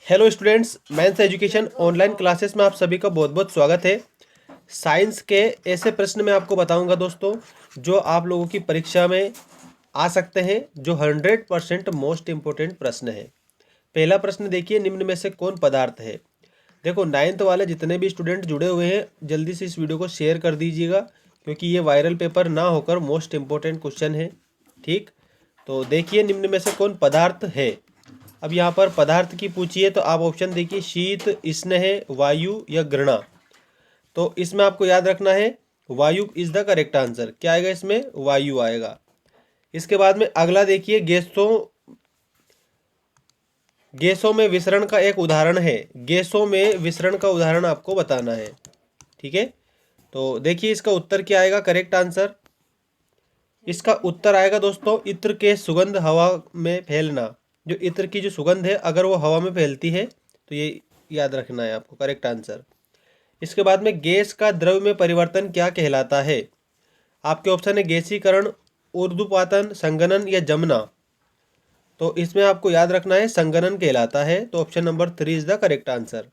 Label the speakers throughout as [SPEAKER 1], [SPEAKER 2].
[SPEAKER 1] Hello students, maths education online classes में आप सभी का बहुत बहुत स्वागत है। साइंस के ऐसे प्रश्न मैं आपको बताऊंगा दोस्तों, जो आप लोगों की परीक्षा में आ सकते हैं, जो 100% मोस्ट इम्पोर्टेंट प्रश्न है। पहला प्रश्न देखिए, निम्न में से कौन पदार्थ है। देखो, 9th वाले जितने भी स्टूडेंट जुड़े हुए हैं, जल्दी से इस वीडियो को शेयर कर दीजिएगा, क्योंकि ये वायरल पेपर ना होकर मोस्ट इम्पोर्टेंट क्वेश्चन है। ठीक, तो देखिए, निम्न में से कौन पदार्थ है। अब यहाँ पर पदार्थ की पूछिए तो आप ऑप्शन देखिए, शीत, स्नेह, वायु या घृणा। तो इसमें आपको याद रखना है वायु इज द करेक्ट आंसर। क्या आएगा इसमें? वायु आएगा। इसके बाद में अगला देखिए, गैसों में विसरण का एक उदाहरण है। गैसों में विसरण का उदाहरण आपको बताना है। ठीक है, तो देखिए इसका उत्तर क्या आएगा, करेक्ट आंसर। इसका उत्तर आएगा दोस्तों, इत्र के सुगंध हवा में फैलना। जो इत्र की जो सुगंध है, अगर वो हवा में फैलती है तो ये याद रखना है आपको, करेक्ट आंसर। इसके बाद में गैस का द्रव में परिवर्तन क्या कहलाता है। आपके ऑप्शन है गैसीकरण, ऊर्ध्वपातन, संघनन या जमना। तो इसमें आपको याद रखना है संघनन कहलाता है। तो option number 3 is the correct answer.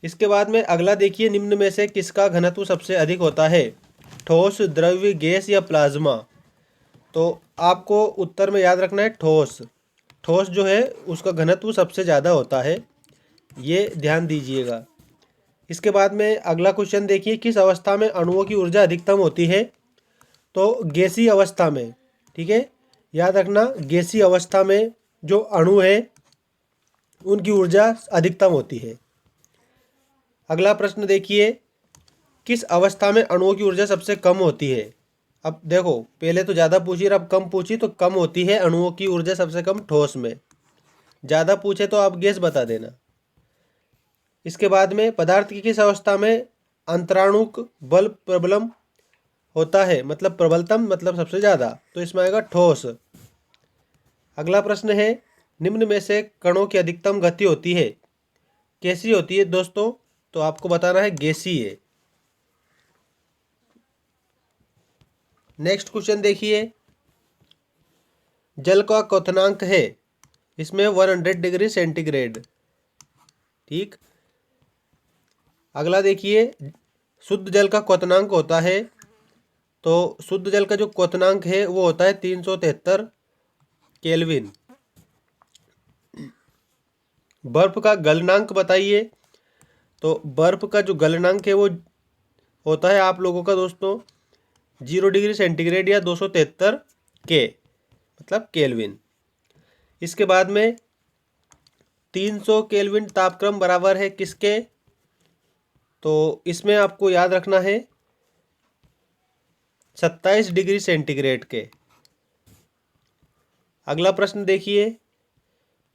[SPEAKER 1] इसके बाद में अगला देखिए, निम्न में से किसका घनत्व सबसे अधिक होता है। ठोस, द्रव्य, गैस या प्लाज्मा। तो आपको उत्तर में याद रखना है ठोस। ठोस जो है उसका घनत्व सबसे ज़्यादा होता है, ये ध्यान दीजिएगा। इसके बाद में अगला क्वेश्चन देखिए, किस अवस्था में अणुओं की ऊर्जा अधिकतम होती है। तो गैसीय अवस्था में। ठीक है, याद रखना, गैसीय अवस्था में जो अणु है उनकी ऊर्जा अधिकतम होती है। अगला प्रश्न देखिए, किस अवस्था में अणुओं की ऊर्जा सबसे कम होती है। अब देखो, पहले तो ज़्यादा पूछी और अब कम पूछी, तो कम होती है अणुओं की ऊर्जा सबसे कम ठोस में। ज़्यादा पूछे तो आप गैस बता देना। इसके बाद में पदार्थ की किस अवस्था में अंतराणुक बल प्रबलम होता है, मतलब प्रबलतम मतलब सबसे ज़्यादा। तो इसमें आएगा ठोस। अगला प्रश्न है, निम्न में से कणों की अधिकतम गति होती है, कैसी होती है दोस्तों। तो आपको बताना है गैसीय। नेक्स्ट क्वेश्चन देखिए, जल का क्वथनांक है, इसमें 100 डिग्री सेंटीग्रेड। ठीक, अगला देखिए, शुद्ध जल का क्वथनांक होता है। तो शुद्ध जल का जो क्वथनांक है वो होता है 373 केल्विन। बर्फ का गलनांक बताइए। तो बर्फ का जो गलनांक है वो होता है आप लोगों का दोस्तों 0 डिग्री सेंटीग्रेड या 273 के, मतलब केल्विन। इसके बाद में 300 केल्विन तापक्रम बराबर है किसके। तो इसमें आपको याद रखना है 27 डिग्री सेंटीग्रेड के। अगला प्रश्न देखिए,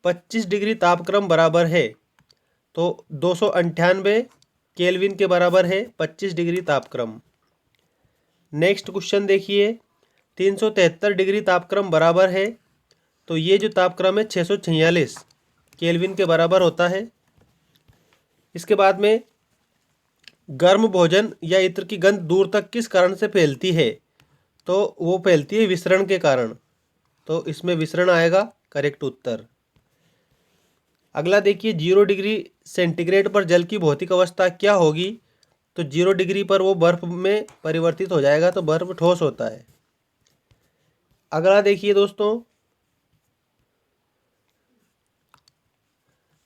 [SPEAKER 1] 25 डिग्री तापक्रम बराबर है, तो 298 केल्विन के बराबर है 25 डिग्री तापक्रम। नेक्स्ट क्वेश्चन देखिए, 373 डिग्री तापक्रम बराबर है, तो ये जो तापक्रम है 646 केल्विन के बराबर होता है। इसके बाद में गर्म भोजन या इत्र की गंध दूर तक किस कारण से फैलती है। तो वो फैलती है विसरण के कारण। तो इसमें विसरण आएगा, करेक्ट उत्तर। अगला देखिए, 0 डिग्री सेंटीग्रेड पर जल की भौतिक अवस्था क्या होगी। तो 0 डिग्री पर वो बर्फ में परिवर्तित हो जाएगा, तो बर्फ ठोस होता है। अगला देखिए दोस्तों,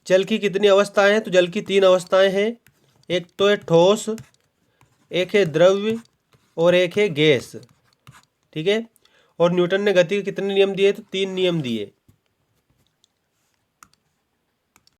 [SPEAKER 1] जल की कितनी अवस्थाएं हैं। तो जल की 3 अवस्थाएं हैं, एक तो है ठोस, एक है द्रव्य और एक है गैस। ठीक है, और न्यूटन ने गति के कितने नियम दिए। तो 3 नियम दिए।